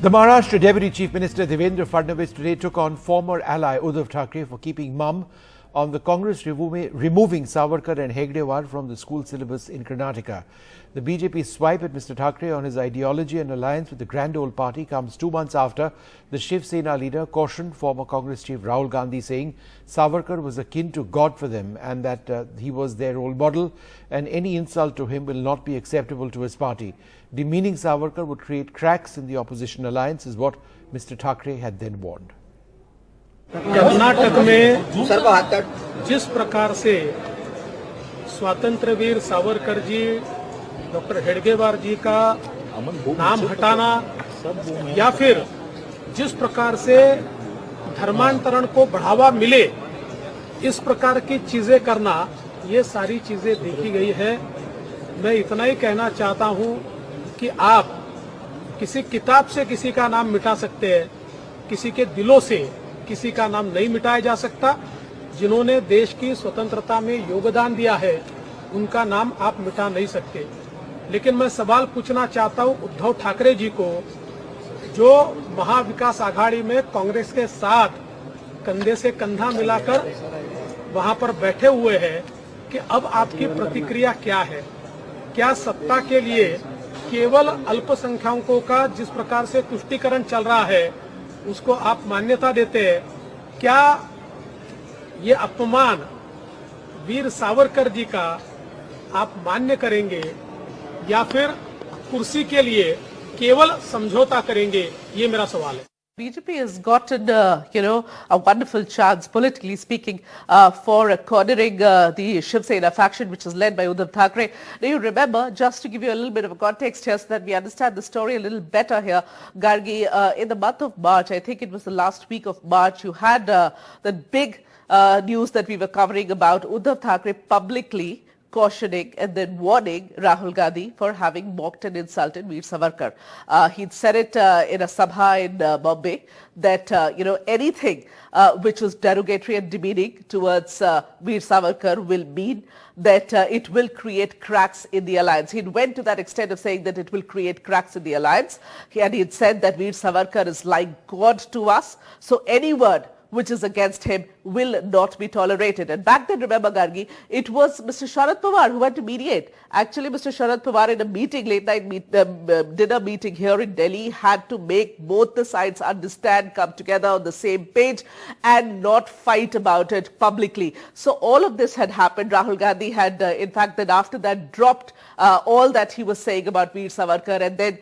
The Maharashtra Deputy Chief Minister Devendra Fadnavis today took on former ally Uddhav Thackeray for keeping mum on the Congress removing Savarkar and Hedgewar from the school syllabus in Karnataka. The BJP swipe at Mr Thackeray on his ideology and alliance with the Grand Old Party comes 2 months after the Shiv Sena leader cautioned former Congress chief Rahul Gandhi, saying Savarkar was akin to God for them and that he was their role model and any insult to him will not be acceptable to his party. Demeaning Savarkar would create cracks in the opposition alliance is what Mr Thackeray had then warned. Karnataka में जिस प्रकार से स्वातंत्र्य Veer Savarkar ji, doctor Hedgewar जी का नाम हटाना या फिर जिस प्रकार से धर्मांतरण को बढ़ावा मिले, इस प्रकार की चीजें करना, ये सारी चीजें देखी गई है। मैं इतना ही कहना चाहता हूं कि आप किसी किताब से किसी का नाम मिटा सकते हैं, किसी के दिलों से किसी का नाम नहीं मिटाया जा सकता। जिन्होंने देश की स्वतंत्रता में योगदान दिया है, उनका नाम आप मिटा नहीं सकते। लेकिन मैं सवाल पूछना चाहता हूं उद्धव ठाकरे जी को, जो महाविकास आघाड़ी में कांग्रेस के साथ कंधे से कंधा मिलाकर वहां पर बैठे हुए हैं, कि अब आपकी प्रतिक्रिया क्या है? क्या सत्ता के लिए केवल अल्पसंख्यकों का जिस प्रकार से तुष्टीकरण चल रहा है, उसको आप मान्यता देते हैं? क्या ये अपमान वीर सावरकर जी का आप मान्य करेंगे या फिर कुर्सी के लिए केवल समझौता करेंगे? ये मेरा सवाल है। BJP has gotten, a wonderful chance, politically speaking, for cornering the Shiv Sena faction, which is led by Uddhav Thackeray. Now, you remember, just to give you a little bit of a context here so that we understand the story a little better here, Gargi, in the month of March, I think it was the last week of March, you had the big news that we were covering about Uddhav Thackeray publicly cautioning and then warning Rahul Gandhi for having mocked and insulted Veer Savarkar. He'd said it in a sabha in Bombay that, anything which was derogatory and demeaning towards Veer Savarkar will mean that it will create cracks in the alliance. He went to that extent of saying that it will create cracks in the alliance. And he had said that Veer Savarkar is like God to us. So any word which is against him will not be tolerated. And back then, remember, Gargi, it was Mr. Sharad Pawar who had to mediate. Actually, Mr. Sharad Pawar in a meeting, late night dinner meeting here in Delhi, had to make both the sides understand, come together on the same page and not fight about it publicly. So all of this had happened. Rahul Gandhi had, in fact, then after that dropped all that he was saying about Veer Savarkar. And then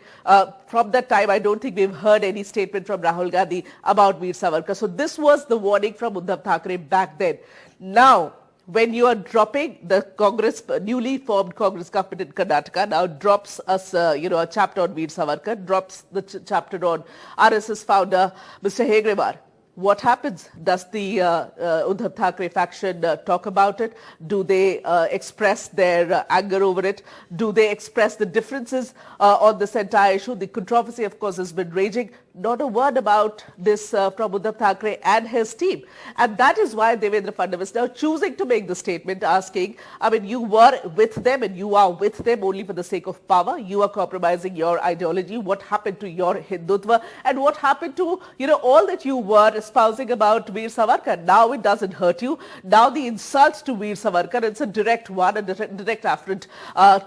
from that time, I don't think we've heard any statement from Rahul Gandhi about Veer Savarkar. So this was the warning from Uddhav Thackeray back then. Now, when you are dropping the Congress, newly formed Congress government in Karnataka, now drops us, a chapter on Veer Savarkar, drops the chapter on RSS founder Mr Hedgewar. What happens? Does the Uddhav Thackeray faction talk about it? Do they express their anger over it? Do they express the differences on this entire issue? The controversy, of course, has been raging. Not a word about this from Uddhav Thackeray and his team. And that is why Devendra Fadnavis now choosing to make the statement asking, you were with them and you are with them only for the sake of power. You are compromising your ideology. What happened to your Hindutva? And what happened to, all that you were espousing about Veer Savarkar? Now it doesn't hurt you. Now the insult to Veer Savarkar, it's a direct one, a direct affront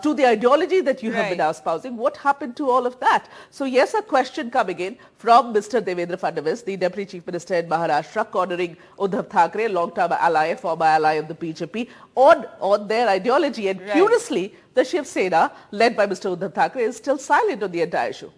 to the ideology that you have been espousing. What happened to all of that? So yes, a question coming in from Mr. Devendra Fadnavis, the Deputy Chief Minister in Maharashtra, cornering Uddhav Thackeray, a long-term ally, former ally of the BJP, on their ideology. And curiously, the Shiv Sena, led by Mr. Uddhav Thackeray, is still silent on the entire issue.